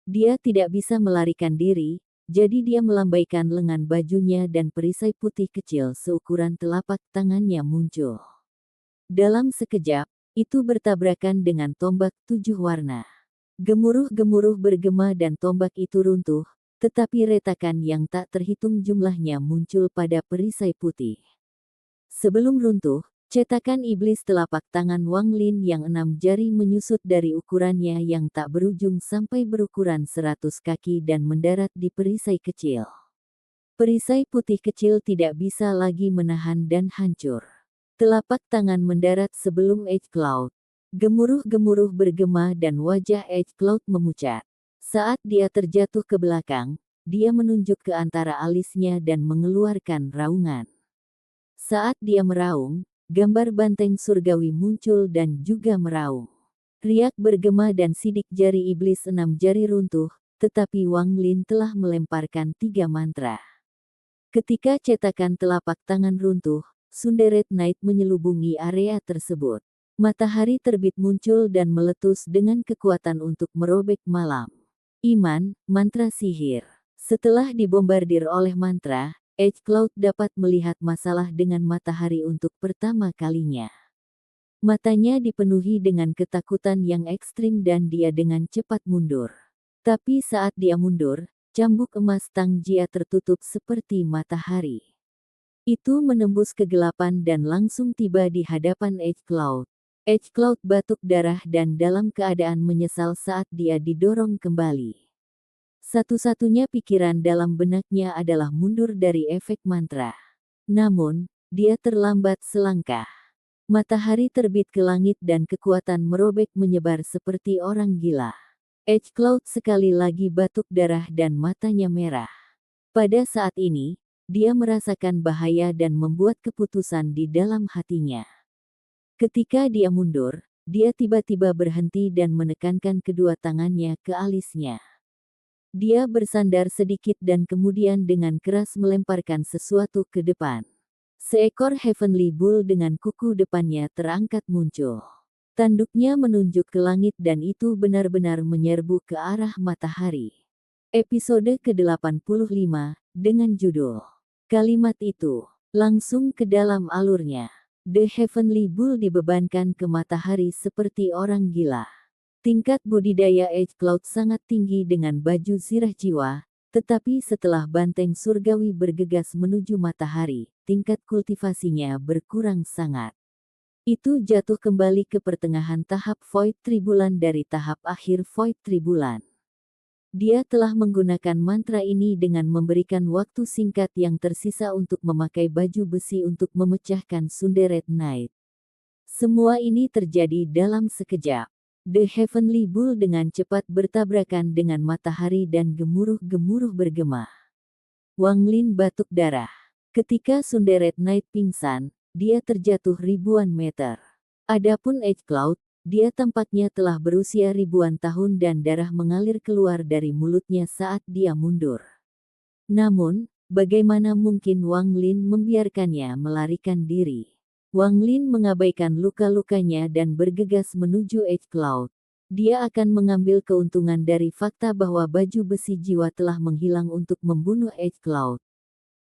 Dia tidak bisa melarikan diri, jadi dia melambaikan lengan bajunya dan perisai putih kecil seukuran telapak tangannya muncul. Dalam sekejap, itu bertabrakan dengan tombak 7 warna. Gemuruh-gemuruh bergema dan tombak itu runtuh, tetapi retakan yang tak terhitung jumlahnya muncul pada perisai putih. Sebelum runtuh, cetakan iblis telapak tangan Wang Lin yang 6 jari menyusut dari ukurannya yang tak berujung sampai berukuran 100 kaki dan mendarat di perisai kecil. Perisai putih kecil tidak bisa lagi menahan dan hancur. Telapak tangan mendarat sebelum Edge Cloud. Gemuruh-gemuruh bergema dan wajah Edge Cloud memucat. Saat dia terjatuh ke belakang, dia menunjuk ke antara alisnya dan mengeluarkan raungan. Saat dia meraung, gambar banteng surgawi muncul dan juga meraung. Riak bergema dan sidik jari iblis 6 jari runtuh, tetapi Wang Lin telah melemparkan 3 mantra. Ketika cetakan telapak tangan runtuh, Sunderet Knight menyelubungi area tersebut. Matahari terbit muncul dan meletus dengan kekuatan untuk merobek malam. Iman, mantra sihir. Setelah dibombardir oleh mantra, Edge Cloud dapat melihat masalah dengan matahari untuk pertama kalinya. Matanya dipenuhi dengan ketakutan yang ekstrim dan dia dengan cepat mundur. Tapi saat dia mundur, cambuk emas Tangjia tertutup seperti matahari. Itu menembus kegelapan dan langsung tiba di hadapan Edge Cloud. Edge Cloud batuk darah dan dalam keadaan menyesal saat dia didorong kembali. Satu-satunya pikiran dalam benaknya adalah mundur dari efek mantra. Namun, dia terlambat selangkah. Matahari terbit ke langit dan kekuatan merobek menyebar seperti orang gila. Edge Cloud sekali lagi batuk darah dan matanya merah. Pada saat ini, dia merasakan bahaya dan membuat keputusan di dalam hatinya. Ketika dia mundur, dia tiba-tiba berhenti dan menekankan kedua tangannya ke alisnya. Dia bersandar sedikit dan kemudian dengan keras melemparkan sesuatu ke depan. Seekor Heavenly Bull dengan kuku depannya terangkat muncul. Tanduknya menunjuk ke langit dan itu benar-benar menyerbu ke arah matahari. Episode ke-85, dengan judul Kalimat Itu, langsung ke dalam alurnya. The Heavenly Bull dibebankan ke matahari seperti orang gila. Tingkat budidaya Edge Cloud sangat tinggi dengan baju zirah jiwa, tetapi setelah banteng surgawi bergegas menuju matahari, tingkat kultivasinya berkurang sangat. Itu jatuh kembali ke pertengahan tahap Void Tribulan dari tahap akhir Void Tribulan. Dia telah menggunakan mantra ini dengan memberikan waktu singkat yang tersisa untuk memakai baju besi untuk memecahkan Sunderet Knight. Semua ini terjadi dalam sekejap. The Heavenly Bull dengan cepat bertabrakan dengan matahari dan gemuruh-gemuruh bergema. Wang Lin batuk darah. Ketika Sunderet Knight pingsan, dia terjatuh ribuan meter. Adapun Edge Cloud, dia tampaknya telah berusia ribuan tahun dan darah mengalir keluar dari mulutnya saat dia mundur. Namun, bagaimana mungkin Wang Lin membiarkannya melarikan diri? Wang Lin mengabaikan luka-lukanya dan bergegas menuju Edge Cloud. Dia akan mengambil keuntungan dari fakta bahwa baju besi jiwa telah menghilang untuk membunuh Edge Cloud.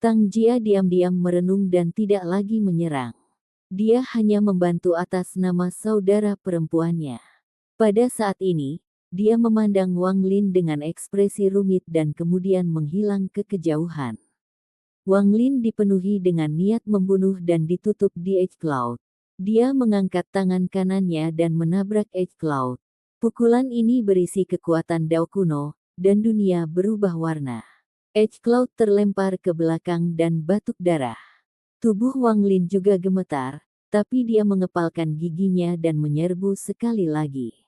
Tangjia diam-diam merenung dan tidak lagi menyerang. Dia hanya membantu atas nama saudara perempuannya. Pada saat ini, dia memandang Wang Lin dengan ekspresi rumit dan kemudian menghilang ke kejauhan. Wang Lin dipenuhi dengan niat membunuh dan ditutup di Edge Cloud. Dia mengangkat tangan kanannya dan menabrak Edge Cloud. Pukulan ini berisi kekuatan Dao kuno, dan dunia berubah warna. Edge Cloud terlempar ke belakang dan batuk darah. Tubuh Wang Lin juga gemetar, tapi dia mengepalkan giginya dan menyerbu sekali lagi.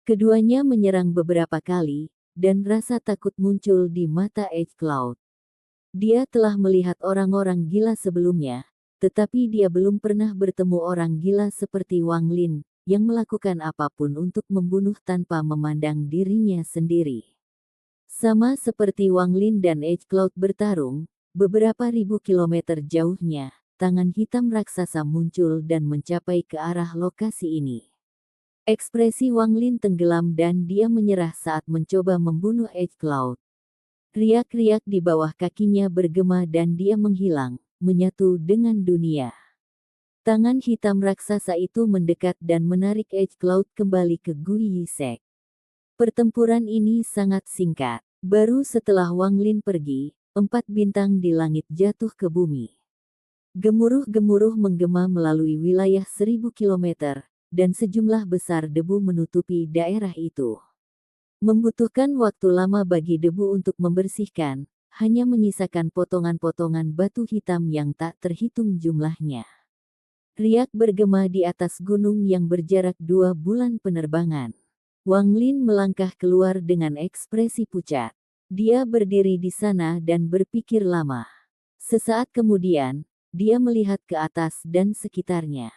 Keduanya menyerang beberapa kali, dan rasa takut muncul di mata Edge Cloud. Dia telah melihat orang-orang gila sebelumnya, tetapi dia belum pernah bertemu orang gila seperti Wang Lin, yang melakukan apapun untuk membunuh tanpa memandang dirinya sendiri. Sama seperti Wang Lin dan Edge Cloud bertarung, beberapa ribu kilometer jauhnya, tangan hitam raksasa muncul dan mencapai ke arah lokasi ini. Ekspresi Wang Lin tenggelam dan dia menyerah saat mencoba membunuh Edge Cloud. Riak-riak di bawah kakinya bergema dan dia menghilang, menyatu dengan dunia. Tangan hitam raksasa itu mendekat dan menarik Edge Cloud kembali ke Gui Yisek. Pertempuran ini sangat singkat. Baru setelah Wang Lin pergi, 4 bintang di langit jatuh ke bumi. Gemuruh-gemuruh menggema melalui wilayah 1000 kilometer, dan sejumlah besar debu menutupi daerah itu. Membutuhkan waktu lama bagi debu untuk membersihkan, hanya menyisakan potongan-potongan batu hitam yang tak terhitung jumlahnya. Riak bergema di atas gunung yang berjarak 2 bulan penerbangan. Wang Lin melangkah keluar dengan ekspresi pucat. Dia berdiri di sana dan berpikir lama. Sesaat kemudian, dia melihat ke atas dan sekitarnya.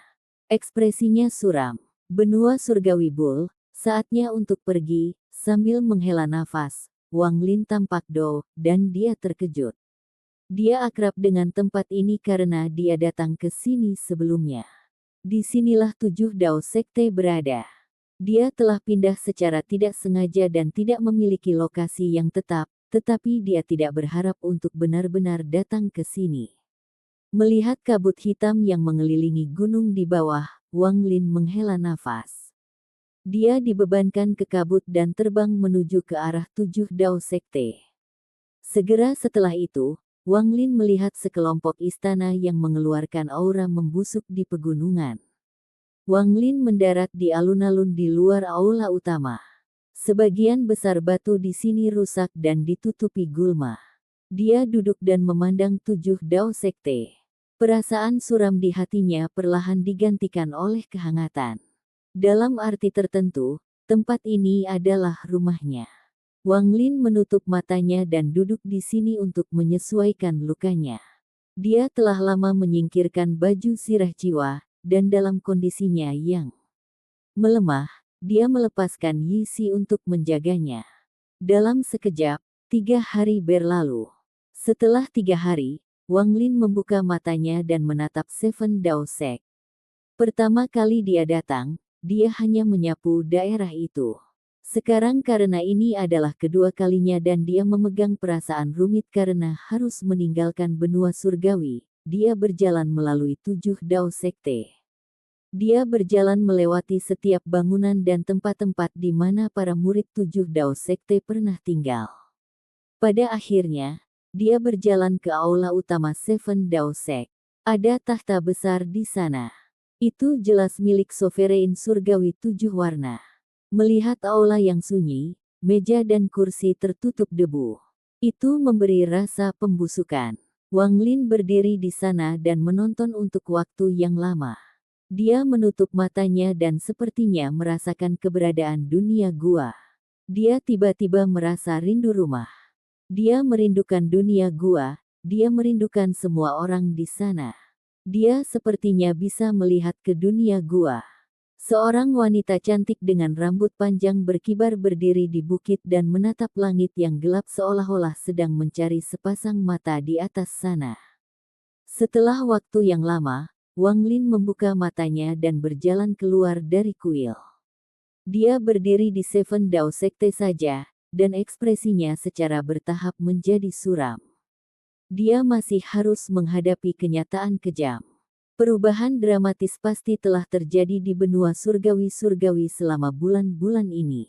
Ekspresinya suram. Benua surgawi Bull, saatnya untuk pergi. Sambil menghela nafas, Wang Lin tampak dow, dan dia terkejut. Dia akrab dengan tempat ini karena dia datang ke sini sebelumnya. Disinilah 7 Dao Sekte berada. Dia telah pindah secara tidak sengaja dan tidak memiliki lokasi yang tetap, tetapi dia tidak berharap untuk benar-benar datang ke sini. Melihat kabut hitam yang mengelilingi gunung di bawah, Wang Lin menghela nafas. Dia dibebankan ke kabut dan terbang menuju ke arah 7 Dao Sekte. Segera setelah itu, Wang Lin melihat sekelompok istana yang mengeluarkan aura membusuk di pegunungan. Wang Lin mendarat di alun-alun di luar aula utama. Sebagian besar batu di sini rusak dan ditutupi gulma. Dia duduk dan memandang 7 Dao Sekte. Perasaan suram di hatinya perlahan digantikan oleh kehangatan. Dalam arti tertentu, tempat ini adalah rumahnya. Wang Lin menutup matanya dan duduk di sini untuk menyesuaikan lukanya. Dia telah lama menyingkirkan baju sirah jiwa, dan dalam kondisinya yang melemah, dia melepaskan Yisi untuk menjaganya. Dalam sekejap, 3 hari berlalu. Setelah 3 hari, Wang Lin membuka matanya dan menatap Seven Dao Sek. Pertama kali dia datang, dia hanya menyapu daerah itu. Sekarang karena ini adalah kedua kalinya dan dia memegang perasaan rumit karena harus meninggalkan benua surgawi, dia berjalan melalui 7 Dao Sekte. Dia berjalan melewati setiap bangunan dan tempat-tempat di mana para murid 7 Dao Sekte pernah tinggal. Pada akhirnya, dia berjalan ke aula utama Seven Dao Sek. Ada tahta besar di sana. Itu jelas milik sovereign surgawi 7 warna. Melihat aula yang sunyi, meja dan kursi tertutup debu. Itu memberi rasa pembusukan. Wang Lin berdiri di sana dan menonton untuk waktu yang lama. Dia menutup matanya dan sepertinya merasakan keberadaan dunia gua. Dia tiba-tiba merasa rindu rumah. Dia merindukan dunia gua, dia merindukan semua orang di sana. Dia sepertinya bisa melihat ke dunia gua. Seorang wanita cantik dengan rambut panjang berkibar berdiri di bukit dan menatap langit yang gelap seolah-olah sedang mencari sepasang mata di atas sana. Setelah waktu yang lama, Wang Lin membuka matanya dan berjalan keluar dari kuil. Dia berdiri di Seven Dao Sekte saja, dan ekspresinya secara bertahap menjadi suram. Dia masih harus menghadapi kenyataan kejam. Perubahan dramatis pasti telah terjadi di benua surgawi-surgawi selama bulan-bulan ini.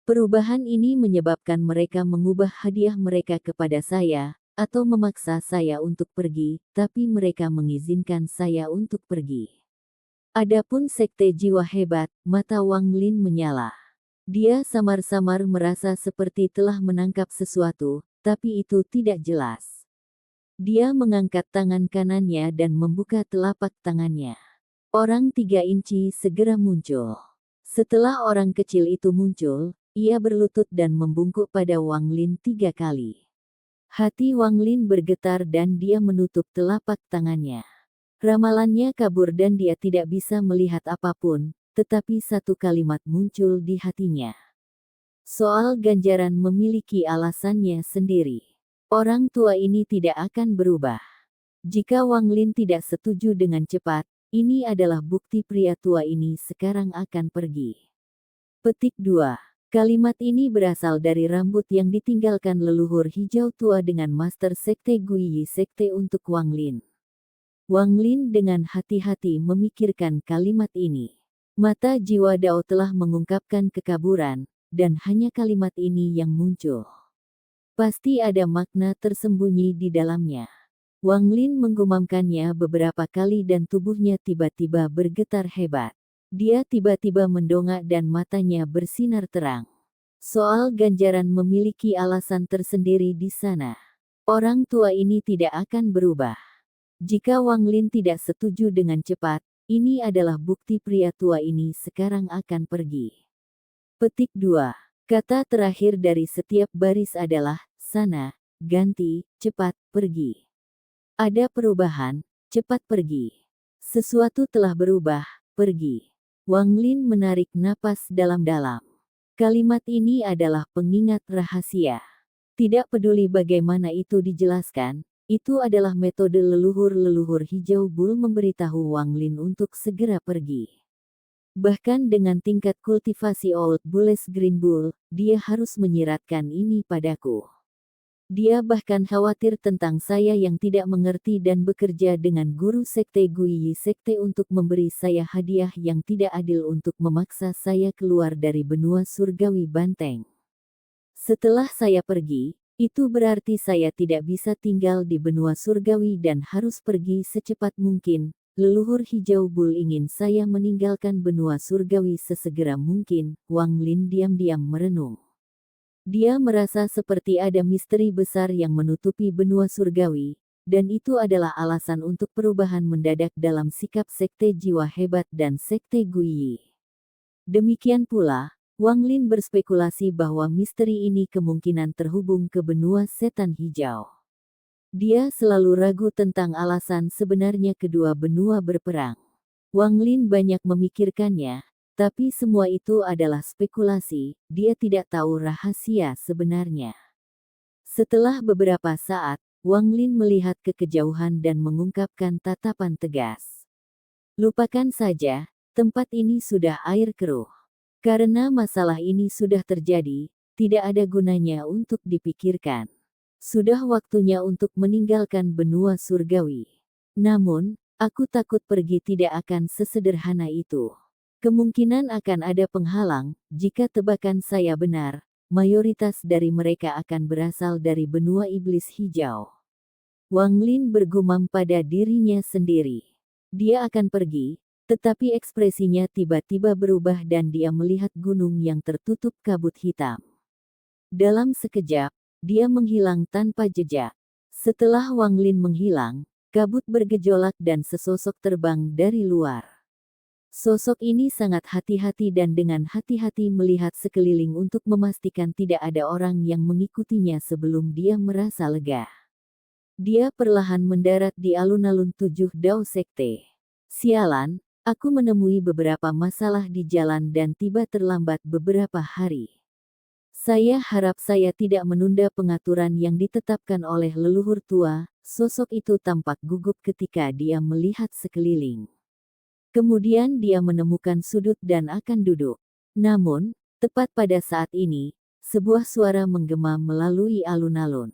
Perubahan ini menyebabkan mereka mengubah hadiah mereka kepada saya, atau memaksa saya untuk pergi, tapi mereka mengizinkan saya untuk pergi. Adapun sekte jiwa hebat, mata Wang Lin menyala. Dia samar-samar merasa seperti telah menangkap sesuatu, tapi itu tidak jelas. Dia mengangkat tangan kanannya dan membuka telapak tangannya. Orang 3 inci segera muncul. Setelah orang kecil itu muncul, ia berlutut dan membungkuk pada Wang Lin 3 kali. Hati Wang Lin bergetar dan dia menutup telapak tangannya. Ramalannya kabur dan dia tidak bisa melihat apapun, tetapi satu kalimat muncul di hatinya. Soal ganjaran memiliki alasannya sendiri. Orang tua ini tidak akan berubah. Jika Wang Lin tidak setuju dengan cepat, ini adalah bukti pria tua ini sekarang akan pergi. Petik 2. Kalimat ini berasal dari rambut yang ditinggalkan leluhur hijau tua dengan Master Sekte Guiyi Sekte untuk Wang Lin. Wang Lin dengan hati-hati memikirkan kalimat ini. Mata jiwa Dao telah mengungkapkan kekaburan, dan hanya kalimat ini yang muncul. Pasti ada makna tersembunyi di dalamnya. Wang Lin menggumamkannya beberapa kali dan tubuhnya tiba-tiba bergetar hebat. Dia tiba-tiba mendongak dan matanya bersinar terang. Soal ganjaran memiliki alasan tersendiri di sana. Orang tua ini tidak akan berubah. Jika Wang Lin tidak setuju dengan cepat, ini adalah bukti pria tua ini sekarang akan pergi. Petik 2. Kata terakhir dari setiap baris adalah, sana, ganti, cepat, pergi. Ada perubahan, cepat pergi. Sesuatu telah berubah, pergi. Wang Lin menarik napas dalam-dalam. Kalimat ini adalah pengingat rahasia. Tidak peduli bagaimana itu dijelaskan, itu adalah metode leluhur-leluhur hijau bul memberitahu Wang Lin untuk segera pergi. Bahkan dengan tingkat kultivasi Old Bullish Green Bull, dia harus menyiratkan ini padaku. Dia bahkan khawatir tentang saya yang tidak mengerti dan bekerja dengan guru sekte Guiyi Sekte untuk memberi saya hadiah yang tidak adil untuk memaksa saya keluar dari benua surgawi banteng. Setelah saya pergi, itu berarti saya tidak bisa tinggal di benua surgawi dan harus pergi secepat mungkin. Leluhur hijau bul ingin saya meninggalkan benua surgawi sesegera mungkin. Wang Lin diam-diam merenung. Dia merasa seperti ada misteri besar yang menutupi benua surgawi, dan itu adalah alasan untuk perubahan mendadak dalam sikap sekte jiwa hebat dan sekte Guiyi. Demikian pula, Wang Lin berspekulasi bahwa misteri ini kemungkinan terhubung ke benua setan hijau. Dia selalu ragu tentang alasan sebenarnya kedua benua berperang. Wang Lin banyak memikirkannya, tapi semua itu adalah spekulasi, dia tidak tahu rahasia sebenarnya. Setelah beberapa saat, Wang Lin melihat ke kejauhan dan mengungkapkan tatapan tegas. Lupakan saja, tempat ini sudah air keruh. Karena masalah ini sudah terjadi, tidak ada gunanya untuk dipikirkan. Sudah waktunya untuk meninggalkan benua surgawi. Namun, aku takut pergi tidak akan sesederhana itu. Kemungkinan akan ada penghalang, jika tebakan saya benar, mayoritas dari mereka akan berasal dari benua iblis hijau. Wang Lin bergumam pada dirinya sendiri. Dia akan pergi, tetapi ekspresinya tiba-tiba berubah dan dia melihat gunung yang tertutup kabut hitam. Dalam sekejap, dia menghilang tanpa jejak. Setelah Wang Lin menghilang, kabut bergejolak dan sesosok terbang dari luar. Sosok ini sangat hati-hati dan dengan hati-hati melihat sekeliling untuk memastikan tidak ada orang yang mengikutinya sebelum dia merasa lega. Dia perlahan mendarat di alun-alun 7 Dao Sekte. Sialan, aku menemui beberapa masalah di jalan dan tiba terlambat beberapa hari. Saya harap saya tidak menunda pengaturan yang ditetapkan oleh leluhur tua. Sosok itu tampak gugup ketika dia melihat sekeliling. Kemudian dia menemukan sudut dan akan duduk. Namun, tepat pada saat ini, sebuah suara menggema melalui alun-alun.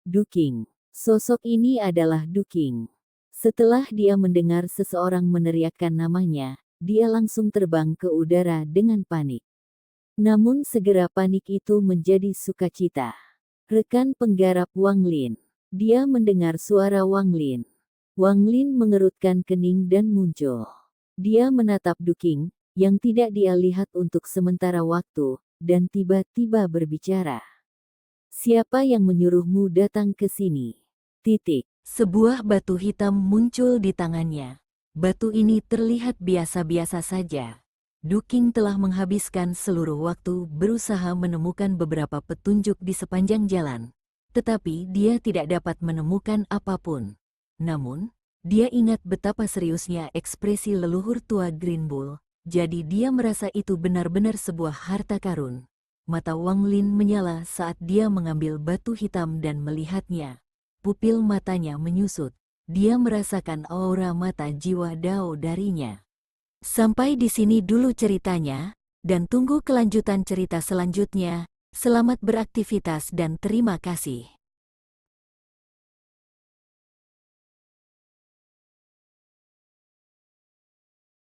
Duking. Sosok ini adalah Duking. Setelah dia mendengar seseorang meneriakkan namanya, dia langsung terbang ke udara dengan panik. Namun segera panik itu menjadi sukacita. Rekan penggarap Wang Lin. Dia mendengar suara Wang Lin. Wang Lin mengerutkan kening dan muncul. Dia menatap Du Qing, yang tidak dia lihat untuk sementara waktu, dan tiba-tiba berbicara. Siapa yang menyuruhmu datang ke sini? Titik. Sebuah batu hitam muncul di tangannya. Batu ini terlihat biasa-biasa saja. Du Qing telah menghabiskan seluruh waktu berusaha menemukan beberapa petunjuk di sepanjang jalan. Tetapi dia tidak dapat menemukan apapun. Namun, dia ingat betapa seriusnya ekspresi leluhur tua Green Bull, jadi dia merasa itu benar-benar sebuah harta karun. Mata Wang Lin menyala saat dia mengambil batu hitam dan melihatnya. Pupil matanya menyusut. Dia merasakan aura mata jiwa Dao darinya. Sampai di sini dulu ceritanya, dan tunggu kelanjutan cerita selanjutnya. Selamat beraktivitas dan terima kasih.